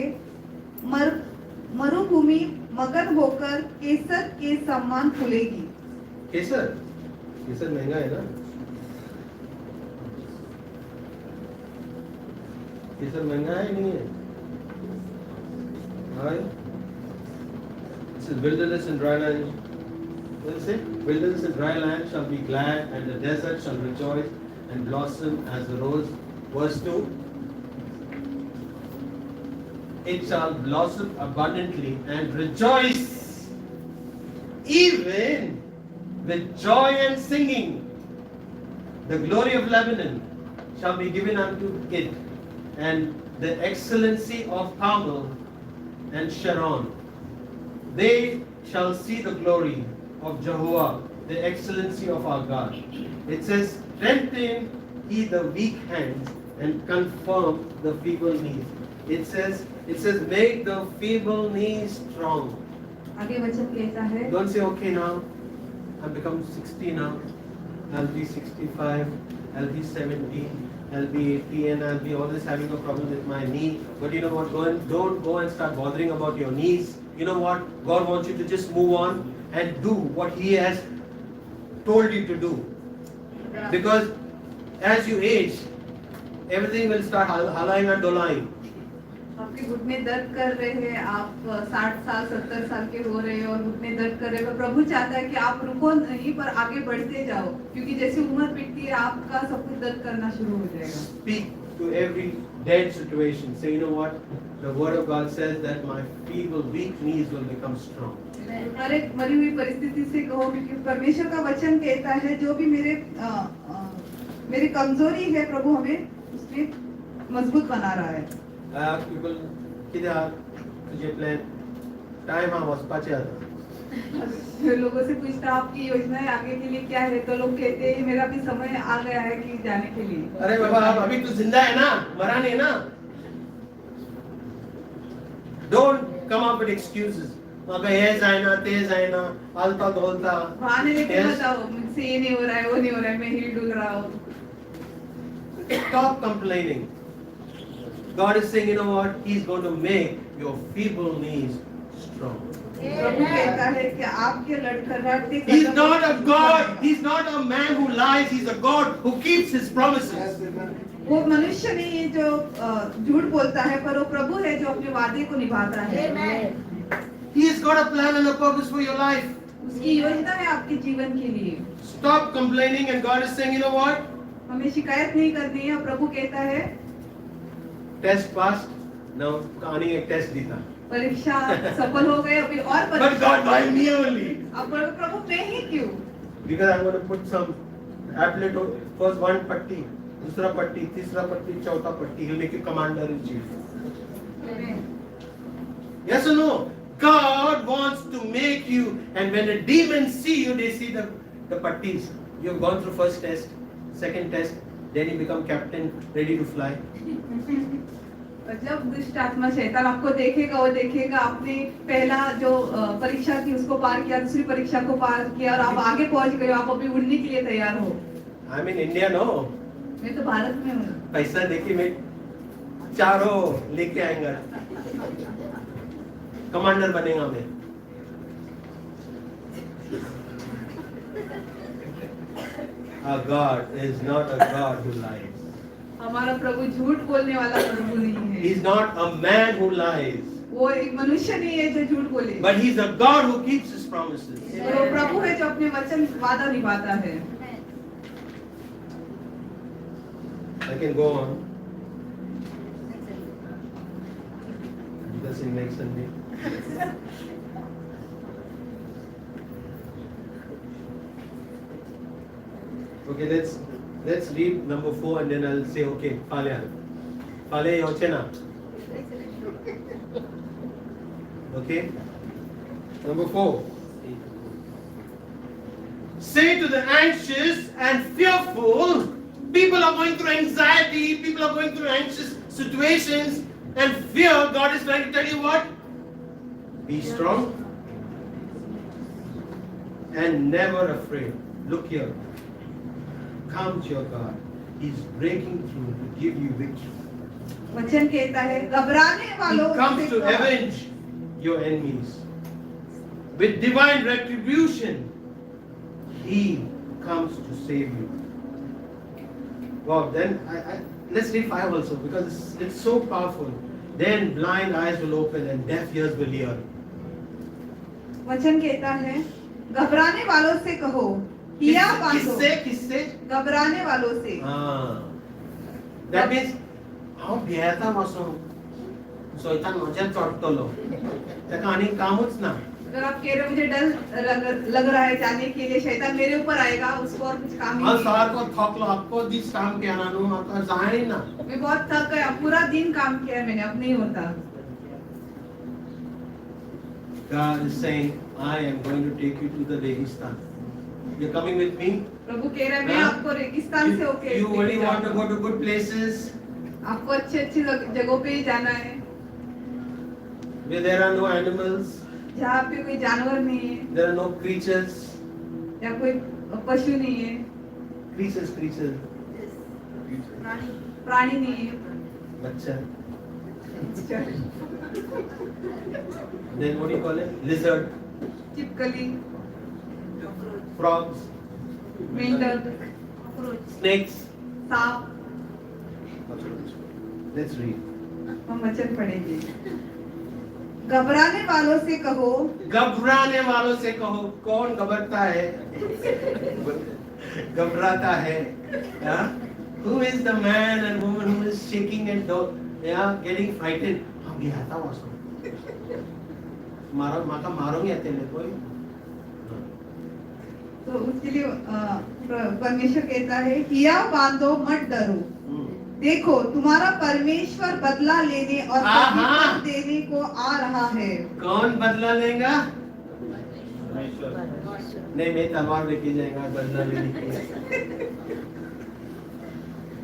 मरुभूमि मगन होकर केसर के समान फूलेगी। केसर? केसर महंगा है ना? केसर महंगा है नहीं है? हाँ? This is wilderness and dry land. What does it say? Wilderness and dry land shall be glad, and the desert shall rejoice and blossom as the rose. Verse 2. It shall blossom abundantly and rejoice, even with joy and singing. The glory of Lebanon shall be given unto it, and the excellency of Carmel and Sharon. They shall see the glory of Jehovah, the excellency of our God. It says, strengthen ye the weak hands and confirm the feeble knees. It says, make the feeble knees strong. आगे वचन कहता है, Don't say, okay now, I've become 60 now, I'll be 65, I'll be 70, I'll be 80, and I'll be always having a problem with my knee. But you know what, don't go and start bothering about your knees. You know what, God wants you to just move on and do what He has told you to do. Because as you age, everything will start halaying and dolaying. आपके घुटने दर्द कर रहे हैं, आप 60 साल 70 साल के हो रहे हैं और घुटने दर्द कर रहे हैं, प्रभु चाहता है कि आप रुको नहीं पर आगे बढ़ते जाओ, क्योंकि जैसे उम्र बीतती है आपका सब कुछ दर्द करना शुरू हो जाएगा। Speak to every dead situation. Say, you know what? The word of God says that my feeble, weak knees will become strong. हर एक मरी हुई परिस्थिति से कहो, क्योंकि परमेश्वर का वचन कहता है जो भी मेरी कमजोरी है प्रभु हमें उसमें मजबूत बना रहा है। I ask people, किधर तुझे प्लान टाइम हाँ वास्पाचे आता लोगों से पूछता आपकी योजनाएं आगे के लिए क्या है, तो लोग कहते हैं मेरा भी समय आ गया है कि जाने के लिए। अरे बाबा आप अभी तो जिंदा है ना, मरा नहीं ना। Don't come up with excuses. मगर ये जाना ते जाना आलता धोलता बहाने लेके मत आओ, मुझसे ये नहीं हो रहा है वो नहीं हो रहा है, मैं हिल डुल रहा हूँ। Stop complaining. God is saying, you know what? He's going to make your feeble knees strong. प्रभु कहता है कि आपके लड़खड़ाते He's not a God. He's not a man who lies. He's a God who keeps His promises. वो मनुष्य नहीं है जो झूठ बोलता है, पर वो प्रभु है जो अपने वादे को निभाता है। He has got a plan and a purpose for your life. उसकी योजना है आपके जीवन के लिए। Stop complaining, and God is saying, you know what? हमें शिकायत नहीं करनी है। प्रभु कहता है Test passed. Now कहानी एक टेस्ट दी था. परीक्षा सफल हो गए, अभी और But परीक्षा। God, why me only? अब प्रभु मैं ही क्यों? Because I'm going to put some applet first one patti, दूसरा पट्टी, तीसरा पट्टी, चौथा पट्टी. He'll make you commander in chief. Yes or no? God wants to make you, and when the demons see you, they see the pattis. You have gone through first test, second test, then you become captain, ready to fly. जब दुष्ट आत्मा शैतान आपको देखेगा, वो देखेगा आपने पहला जो परीक्षा थी उसको पार किया, दूसरी परीक्षा को पार किया और आप आगे पहुंच गए, आप अभी उड़ने के लिए तैयार हो। I'm in India, no? मैं तो भारत में हूँ। पैसा देके मैं चारों लेके आएगा, कमांडर बनेगा मैं। Our God is not a God who lies. हमारा प्रभु झूठ बोलने वाला प्रभु नहीं है। He's not a man who lies, वो एक मनुष्य नहीं है जो झूठ बोले, but he's a God who keeps his promises. वो प्रभु है जो अपने वचन वादा निभाता है। I can go on. That's in next Sunday. Okay, let's read number 4 and then I'll say okay, Palya. Palya yochena. Okay? Number 4. Say to the anxious and fearful, people are going through anxiety, people are going through anxious situations and fear. God is trying to tell you what? Be strong and never afraid. Look here. Come to your God. He's breaking through to give you victory. वचन कहता है घबराने He वालों comes से to कहो। avenge your enemies. With divine retribution, He comes to save you. Wow, then let's read 5 also because it's so powerful. Then blind eyes will open and deaf ears will hear. वचन कहता है घबराने वालों से कहो हिया बांधो। किससे? घबराने वालों से। That means हांव भियेता मासो शैतान म्हज्यार चडटलो ताका आनी कामूच ना. अगर आप कह रहे हो मुझे डर लग रहा है जाने के लिए, शैतान मेरे ऊपर आएगा, उसको और कुछ काम ही हांव नहीं। सारको थकलो आख्खो दीस काम केला न्हू म्हाका जायना ना. मैं बहुत थक गया, पूरा दिन काम किया मैंने, अब नहीं होता। God is saying, I am going to take you to the Registan. You're coming with me? प्रभु कह रहे हैं मैं आपको रेगिस्तान से होके You only want to go to good places आपको अच्छी जगहों पे ही जाना है where there are no animals, जहाँ पे कोई जानवर नहीं है there are no creatures. या कोई पशु नहीं है, Creatures. प्राणी नहीं है। Bachcha. Then what do you call it? Lizard, चिपकली, frogs, मेंढक, snakes. सांप। Let's read. हम वचन पढ़ेंगे। घबराने वालों से कहो। घबराने वालों से कहो. कौन घबराता है? घबराता है. Who is the man and woman who is shaking and getting frightened? हम भियाता वासो. माका मारूंगी अतेले कोई. तो उसके लिए परमेश्वर कहता है हिया बांधो मत डरो, देखो तुम्हारा परमेश्वर बदला लेने और प्रतिफल देने को आ रहा है। कौन बदला लेगा? नहीं, मैं तलवार लेके जाएगा बदला लेने के लिए.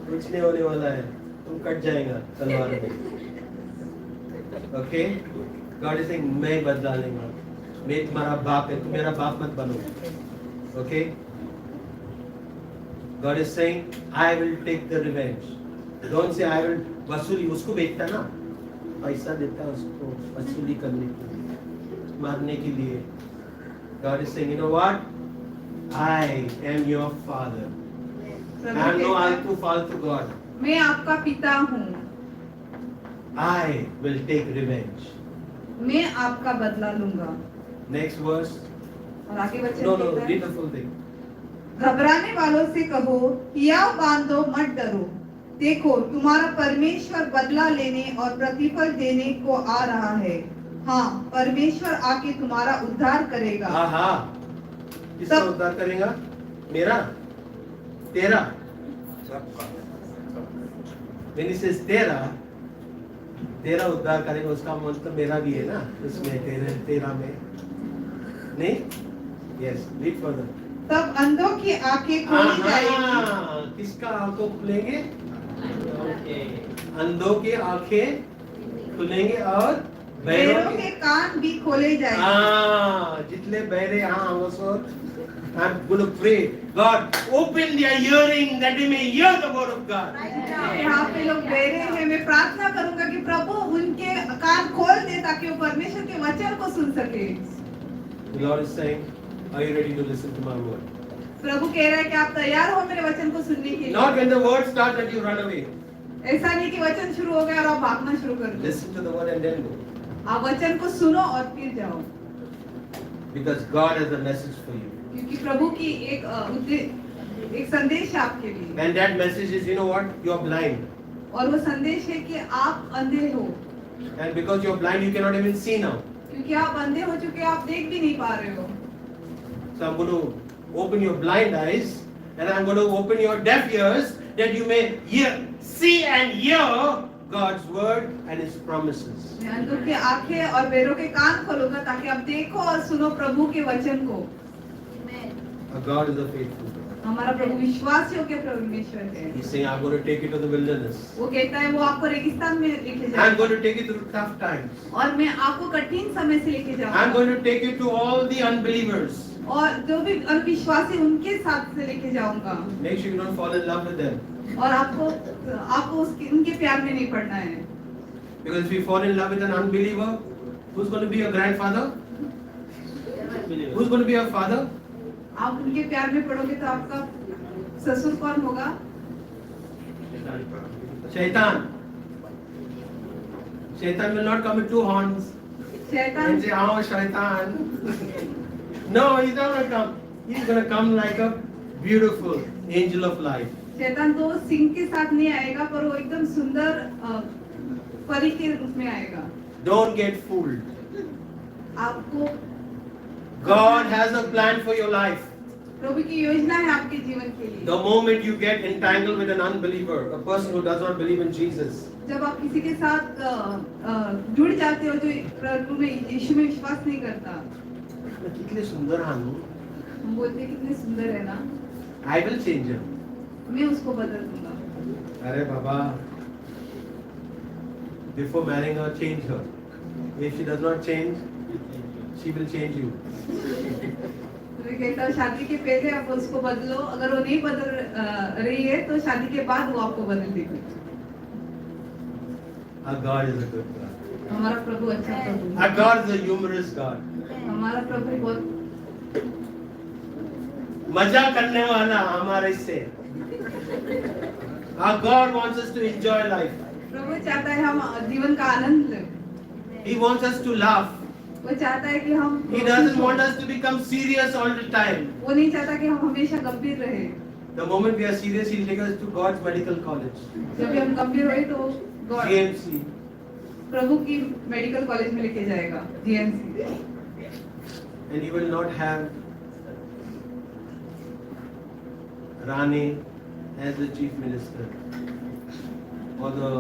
कुछ नहीं होने वाला है, तुम कट जाएगा तलवार में. ओके, गॉड इज सेइंग मैं बदला लेगा. मैं तुम्हारा बाप है, तुम मेरा बाप मत बनो. Okay, God is saying I will take the revenge. Don't say I will वसूली. उसको बेचता ना, पैसा देता उसको वसूली करने के लिए, मारने के लिए. God is saying, you know what? I am your father. I am no altu faltu God. मैं आपका पिता हूँ, I will take revenge. मैं आपका बदला लूंगा। Next verse. और आगे वचन No, कहता है, read the full thing. घबराने वालों से कहो हिया बांधो मत डरो, देखो तुम्हारा परमेश्वर बदला लेने और प्रतिफल देने को आ रहा है। हाँ, परमेश्वर आके तुम्हारा उद्धार करेगा। हाँ, किसका उद्धार करेगा? मेरा, तेरा. When he says तेरा उद्धार करेगा, उसका मतलब मेरा भी है ना, उसमें तेरा में नहीं. Yes, read further. तब अंधों की आंखें खोली जाएगी। किसका आंखों खुलेंगे? अंधों के आंखें खुलेंगे और बहरों के कान भी खोले जाएंगे। जितने बहरे I'm going to pray, God, open their hearing that they may hear the word of God. यहाँ पे लोग बहरे हैं, मैं प्रार्थना करूंगा कि प्रभु उनके कान खोल दे ताकि वो परमेश्वर के वचन को सुन सके। The Lord is saying, are you ready to listen to my word? प्रभु कह रहा है कि आप तैयार हो मेरे वचन को सुनने के लिए। Not when the word starts that you run away. ऐसा नहीं कि वचन शुरू हो गया और आप भागना शुरू कर दो। Listen to the word and then go. आप वचन को सुनो और फिर जाओ, Because God has a message for you. क्योंकि प्रभु की एक संदेश है आपके लिए। And that message is, you know what? You are blind. और वो संदेश है कि आप अंधे हो, And because you are blind, you cannot even see now. क्योंकि आप अंधे हो चुके हैं, आप देख भी नहीं पा रहे हो। So I'm going to open your blind eyes and I'm going to open your deaf ears that you may see and hear God's word and His promises. मैं अंधों की आंखें और बेरों के कान खोलूंगा ताकि आप देखो और सुनो प्रभु के वचन को। Our God is a faithful God. हमारा प्रभु विश्वास योग्य परमेश्वर है। He's saying, I'm going to take you to the wilderness. वो कहता है वो आपको रेगिस्तान में लेके I'm जाएगा going to take you through tough times. और मैं आपको कठिन समय से लेके I'm जाऊंगा going to take you to all the unbelievers. और जो भी अविश्वासी उनके साथ से लेके जाऊंगा Make sure you don't fall in love with them. और आपको उनके प्यार में नहीं पड़ना है। Because if you fall in love with an unbeliever, who's going to be your grandfather? Who's going to be your father? आप उनके प्यार में पड़ोगे तो आपका ससुर कौन होगा? Shaitan. Shaitan will not come with two horns शैतान and say, oh, Shaitan. No, he's not going to come. He's going to come like a beautiful angel of light. शैतान तो सिंह के साथ नहीं आएगा, पर वो एकदम सुंदर परी के रूप में आएगा। Don't get fooled. आपको God has a plan for your life. प्रभु की योजना है आपके जीवन के लिए। The moment you get entangled with an unbeliever, a person who does not believe in Jesus, जब आप किसी के साथ जुड़ जाते हो जो प्रभु में यीशु में विश्वास नहीं करता, कितने सुंदर हानु, हम बोलते हैं कितने सुंदर है ना, I will change him. मैं उसको बदल दूंगा। अरे बाबा, before marrying her, change her. If she does not change, she will change you. तो मैं कहता हूँ शादी के पहले आप उसको बदलो, अगर वो नहीं बदल रही है तो शादी के बाद वो आपको बदल देगी। Our God is a good God. हमारा प्रभु अच्छा प्रभु है। Our God is a humorous God. हमारा प्रभु बहुत मजा करने वाला हमारे से. Our God wants us to enjoy life. प्रभु चाहता है हम जीवन का आनंद लें। He wants us to laugh. वो चाहता है कि हम He doesn't want us to become serious all the time. वो नहीं चाहता कि हम हमेशा गंभीर रहे। The moment we are serious, He'll take us to God's medical college, जब भी हम गंभीर हुए तो गॉड GMC. प्रभु की मेडिकल कॉलेज में लेके जाएगा, GMC. And you will not have Rani as the chief minister or the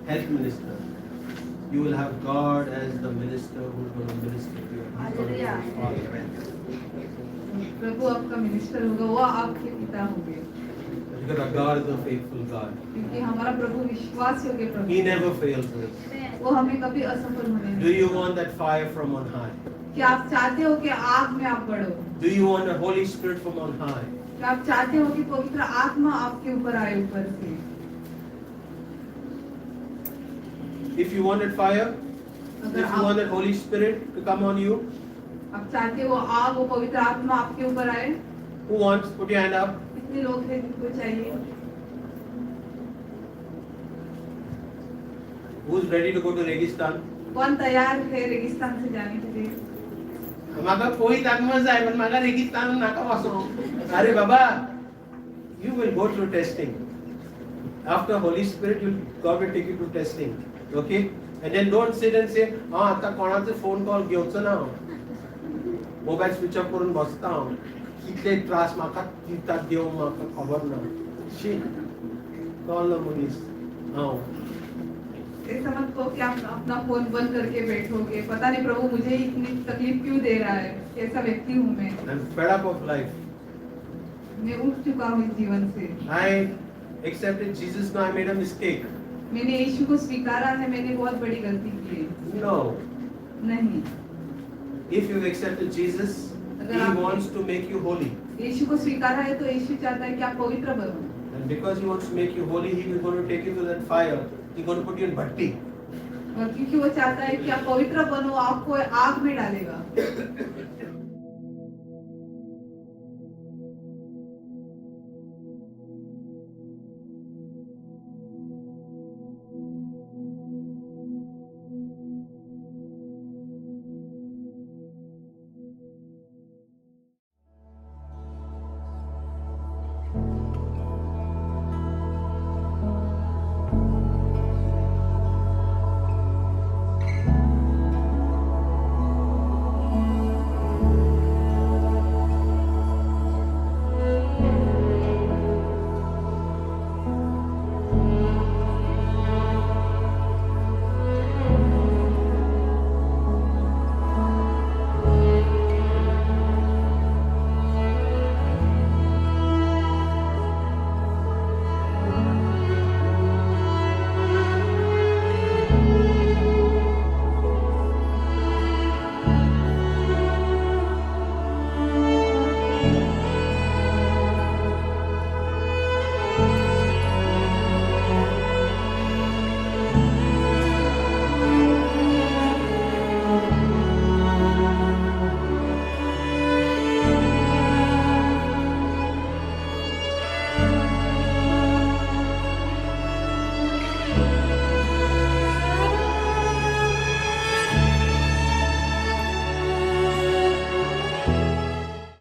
health minister. You will have God as the minister who is going to minister to you. He's going to be your father. प्रभु आपका minister होगा, वो आपके पिता होंगे, Because our God is a faithful God. क्योंकि हमारा प्रभु विश्वास योग्य प्रभु He है। never fails us. वो हमें कभी असफल होने Do नहीं you देगा। want that fire from on high? क्या आप चाहते हो कि आग में आप बढ़ो? Do you want the Holy Spirit from on high? क्या आप चाहते हो कि पवित्र आत्मा आपके ऊपर आए ऊपर से? If you want that fire, if अगर you want आप that Holy Spirit to come on you, चाहते हो आग, वो पवित्र आत्मा आपके ऊपर आए, who wants? Put your hand up. कितने लोग हैं जिनको चाहिए? Who's ready to go to Registan? कौन तैयार है रेगिस्तान से जाने के लिए? मागा कोई ताकमत जाए पण मागा रेगिस्तान नाका वासो. अरे बाबा, you will go through testing. After Holy Spirit, God will take you to testing. Okay? And then don't sit and say, हाँ आता कोणाचे phone call घेवचो ना. मोबाईल स्विच ऑफ करून बसता हांव. कितले त्रास म्हाका दितात देव म्हाका खबर ना. शी. कॉल ना मनीस. हांव. ऐसा मत कहो कि आप अपना फोन बंद करके बैठोगे, पता नहीं प्रभु मुझे इतनी तकलीफ क्यों दे रहा है, कैसा व्यक्ति हूँ मैं। I'm fed up of life. मैं उठ चुका हूँ इस जीवन से। I accepted Jesus, now I made a mistake. मैंने यीशु को स्वीकारा है, मैंने बहुत बड़ी गलती की है। No. नहीं, If you accepted Jesus, He wants to make you holy. यीशु को स्वीकारा है तो यीशु चाहता है कि आप पवित्र बनो। And because He wants to make you holy, He is going to take you to that fire. He's going to put you in bhatti. और क्योंकि वो चाहता है कि आप पवित्र बनो, आपको आग में डालेगा।